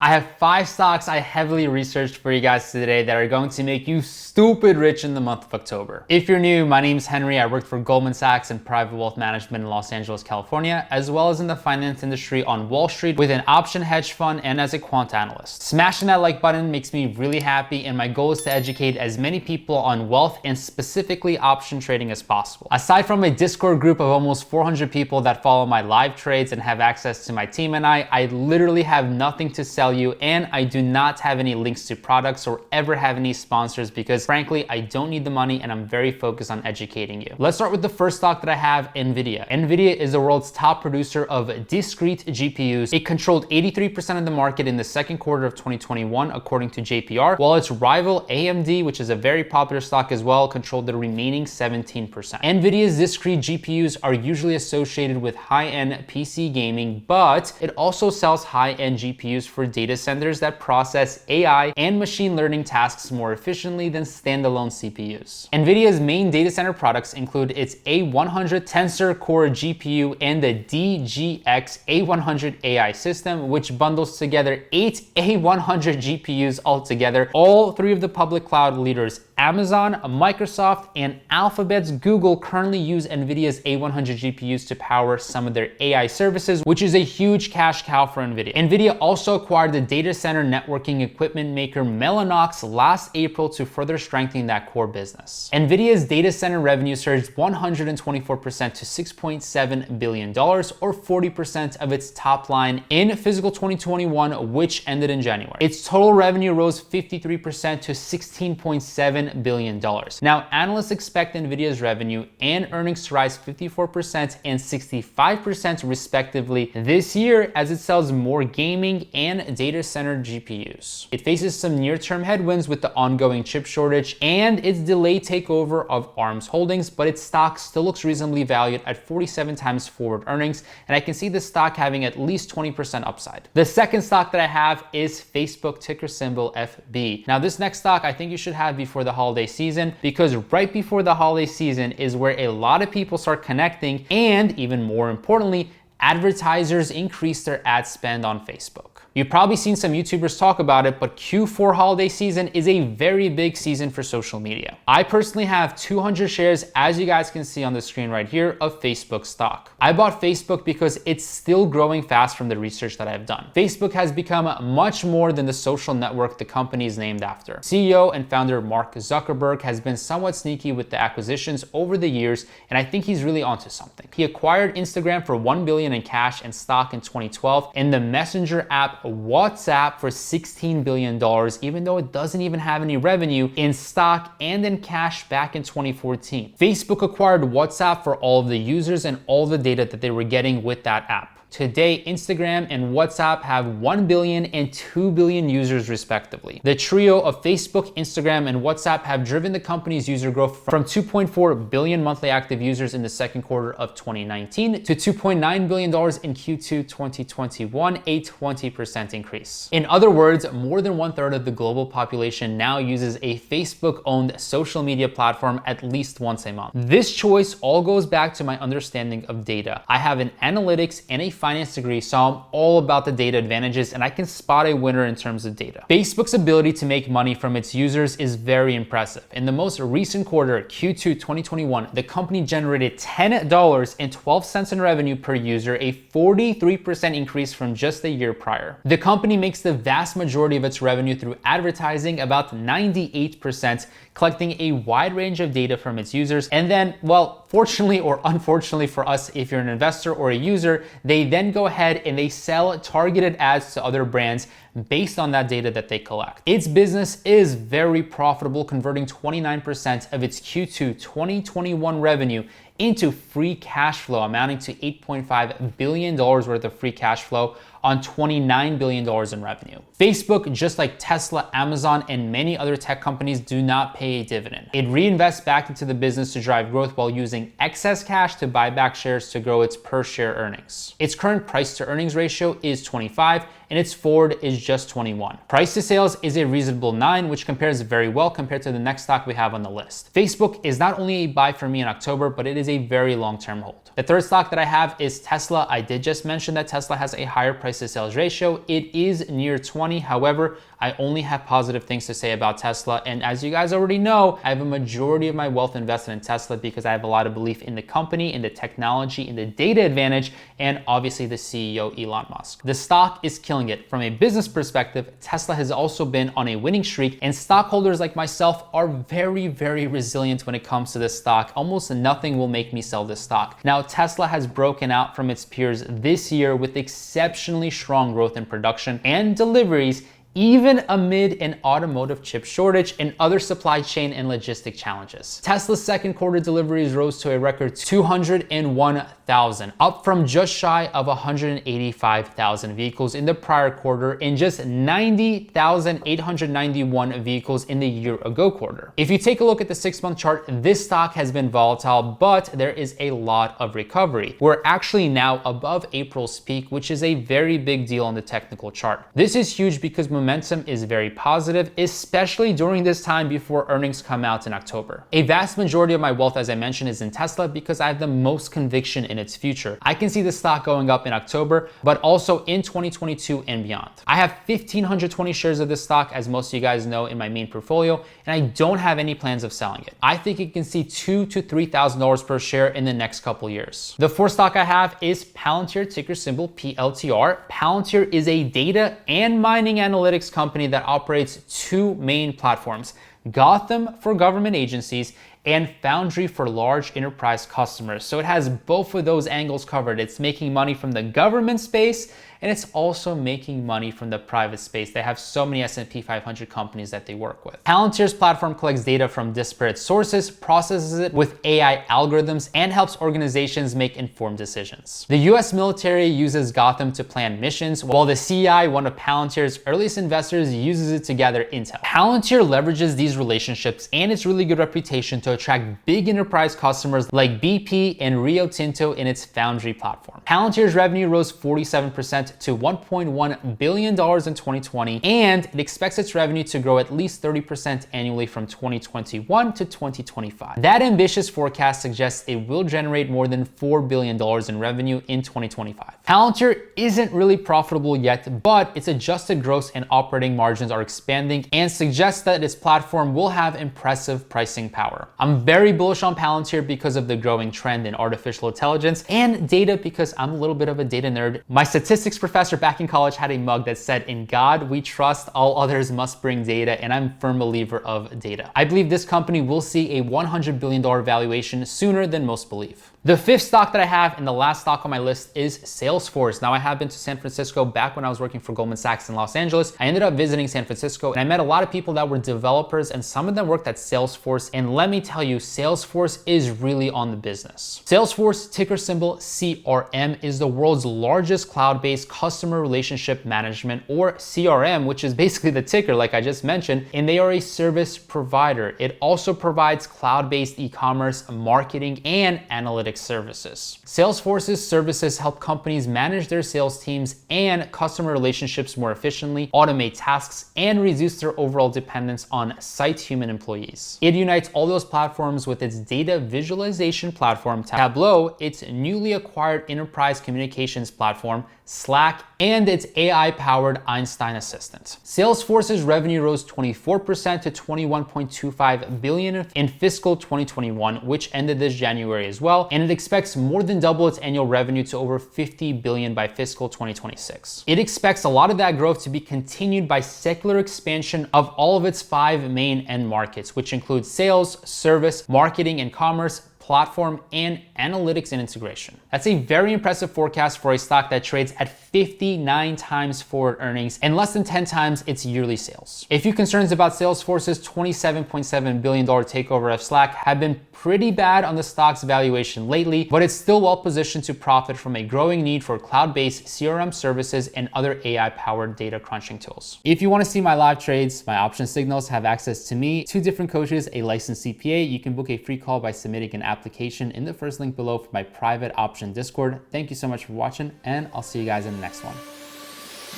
I have 5 stocks I heavily researched for you guys today that are going to make you stupid rich in the month of October. If you're new, my name's Henry. I worked for Goldman Sachs in private wealth management in Los Angeles, California, as well as in the finance industry on Wall Street with an option hedge fund and as a quant analyst. Smashing that like button makes me really happy, and my goal is to educate as many people on wealth and specifically option trading as possible. Aside from a Discord group of almost 400 people that follow my live trades and have access to my team and I literally have nothing to sell you, and I do not have any links to products or ever have any sponsors because frankly I don't need the money and I'm very focused on educating you. Let's start with the first stock that I have, Nvidia. Nvidia is the world's top producer of discrete GPUs. It controlled 83% of the market in the second quarter of 2021 according to JPR, while its rival AMD, which is a very popular stock as well, controlled the remaining 17%. Nvidia's discrete GPUs are usually associated with high-end PC gaming, but it also sells high-end GPUs for data centers that process AI and machine learning tasks more efficiently than standalone CPUs. Nvidia's main data center products include its A100 Tensor Core GPU and the DGX A100 AI system, which bundles together 8 A100 GPUs altogether. All three of the public cloud leaders, Amazon, Microsoft, and Alphabet's Google, currently use Nvidia's A100 GPUs to power some of their AI services, which is a huge cash cow for Nvidia. Nvidia also acquired the data center networking equipment maker Mellanox last April to further strengthen that core business. Nvidia's data center revenue surged 124% to $6.7 billion, or 40% of its top line in fiscal 2021, which ended in January. Its total revenue rose 53% to $16.7 billion. Now, analysts expect Nvidia's revenue and earnings to rise 54% and 65% respectively this year as it sells more gaming and data center GPUs. It faces some near-term headwinds with the ongoing chip shortage and its delayed takeover of ARM's holdings, but its stock still looks reasonably valued at 47 times forward earnings, and I can see the stock having at least 20% upside. The second stock that I have is Facebook, ticker symbol FB. Now, this next stock I think you should have before the holiday season, because right before the holiday season is where a lot of people start connecting, and even more importantly, advertisers increase their ad spend on Facebook. You've probably seen some YouTubers talk about it, but Q4 holiday season is a very big season for social media. I personally have 200 shares, as you guys can see on the screen right here, of Facebook stock. I bought Facebook because it's still growing fast from the research that I've done. Facebook has become much more than the social network the company is named after. CEO and founder Mark Zuckerberg has been somewhat sneaky with the acquisitions over the years, and I think he's really onto something. He acquired Instagram for $1 billion in cash and stock in 2012, and the messenger app WhatsApp for $16 billion, even though it doesn't even have any revenue, in stock and in cash back in 2014. Facebook acquired WhatsApp for all of the users and all the data that they were getting with that app. Today, Instagram and WhatsApp have 1 billion and 2 billion users respectively. The trio of Facebook, Instagram, and WhatsApp have driven the company's user growth from 2.4 billion monthly active users in the second quarter of 2019 to $2.9 billion in Q2 2021, a 20% increase. In other words, more than 1/3 of the global population now uses a Facebook-owned social media platform at least once a month. This choice all goes back to my understanding of data. I have an analytics and a finance degree, so I'm all about the data advantages, and I can spot a winner in terms of data. Facebook's ability to make money from its users is very impressive. In the most recent quarter, Q2 2021, the company generated $10.12 in revenue per user, a 43% increase from just a year prior. The company makes the vast majority of its revenue through advertising, about 98%, collecting a wide range of data from its users, and then, well, fortunately or unfortunately for us, if you're an investor or a user, they then go ahead and they sell targeted ads to other brands based on that data that they collect. Its business is very profitable, converting 29% of its Q2 2021 revenue into free cash flow, amounting to $8.5 billion worth of free cash flow on $29 billion in revenue. Facebook, just like Tesla, Amazon, and many other tech companies, do not pay a dividend. It reinvests back into the business to drive growth while using excess cash to buy back shares to grow its per share earnings. Its current price to earnings ratio is 25, and its forward is just 21. Price to sales is a reasonable 9, which compares very well compared to the next stock we have on the list. Facebook is not only a buy for me in October, but it is a very long-term hold. The third stock that I have is Tesla. I did just mention that Tesla has a higher price to sales ratio. It is near 20. However, I only have positive things to say about Tesla. And as you guys already know, I have a majority of my wealth invested in Tesla because I have a lot of belief in the company, in the technology, in the data advantage, and obviously the CEO, Elon Musk. The stock is killing it. From a business perspective, Tesla has also been on a winning streak, and stockholders like myself are very, very resilient when it comes to this stock. Almost nothing will make me sell this stock. Now, Tesla has broken out from its peers this year with exceptionally strong growth in production and deliveries, even amid an automotive chip shortage and other supply chain and logistic challenges. Tesla's second quarter deliveries rose to a record 201,000, up from just shy of 185,000 vehicles in the prior quarter and just 90,891 vehicles in the year ago quarter. If you take a look at the 6-month chart, this stock has been volatile, but there is a lot of recovery. We're actually now above April's peak, which is a very big deal on the technical chart. This is huge because momentum is very positive, especially during this time before earnings come out in October. A vast majority of my wealth, as I mentioned, is in Tesla because I have the most conviction in its future. I can see the stock going up in October, but also in 2022 and beyond. I have 1,520 shares of this stock, as most of you guys know, in my main portfolio, and I don't have any plans of selling it. I think it can see $2,000 to $3,000 per share in the next couple years. The fourth stock I have is Palantir, ticker symbol PLTR. Palantir is a data and mining analytics company that operates two main platforms: Gotham for government agencies and Foundry for large enterprise customers. So it has both of those angles covered. It's making money from the government space, and it's also making money from the private space. They have so many S&P 500 companies that they work with. Palantir's platform collects data from disparate sources, processes it with AI algorithms, and helps organizations make informed decisions. The US military uses Gotham to plan missions, while the CI, one of Palantir's earliest investors, uses it to gather intel. Palantir leverages these relationships and its really good reputation to attract big enterprise customers like BP and Rio Tinto in its Foundry platform. Palantir's revenue rose 47% to $1.1 billion in 2020, and it expects its revenue to grow at least 30% annually from 2021 to 2025. That ambitious forecast suggests it will generate more than $4 billion in revenue in 2025. Palantir isn't really profitable yet, but its adjusted gross and operating margins are expanding and suggests that its platform will have impressive pricing power. I'm very bullish on Palantir because of the growing trend in artificial intelligence and data because I'm a little bit of a data nerd. My statistics professor back in college had a mug that said, "In God we trust, all others must bring data," and I'm a firm believer of data. I believe this company will see a $100 billion valuation sooner than most believe. The fifth stock that I have and the last stock on my list is Salesforce. Now, I have been to San Francisco back when I was working for Goldman Sachs in Los Angeles. I ended up visiting San Francisco and I met a lot of people that were developers, and some of them worked at Salesforce. And let me tell you, Salesforce is really on the business. Salesforce, ticker symbol CRM, is the world's largest cloud-based customer relationship management, or CRM, which is basically the ticker like I just mentioned, and they are a service provider. It also provides cloud-based e-commerce, marketing, and analytics services. Salesforce's services help companies manage their sales teams and customer relationships more efficiently, automate tasks, and reduce their overall dependence on site human employees. It unites all those platforms with its data visualization platform, Tableau, its newly acquired enterprise communications platform, Slack, and its AI-powered Einstein assistant. Salesforce's revenue rose 24% to $21.25 billion in fiscal 2021, which ended this January as well, and it expects more than double its annual revenue to over $50 billion by fiscal 2026. It expects a lot of that growth to be continued by secular expansion of all of its 5 main end markets, which include sales, service, marketing and commerce, platform, and analytics and integration. That's a very impressive forecast for a stock that trades at 59 times forward earnings and less than 10 times its yearly sales. A few concerns about Salesforce's $27.7 billion takeover of Slack have been pretty bad on the stock's valuation lately, but it's still well positioned to profit from a growing need for cloud-based CRM services and other AI-powered data crunching tools. If you want to see my live trades, my option signals, have access to me, 2 different coaches, a licensed CPA, you can book a free call by submitting an application in the first link below for my private option Discord. Thank you so much for watching, and I'll see you guys in the next one.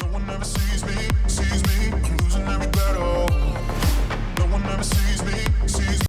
No one ever sees me, sees me.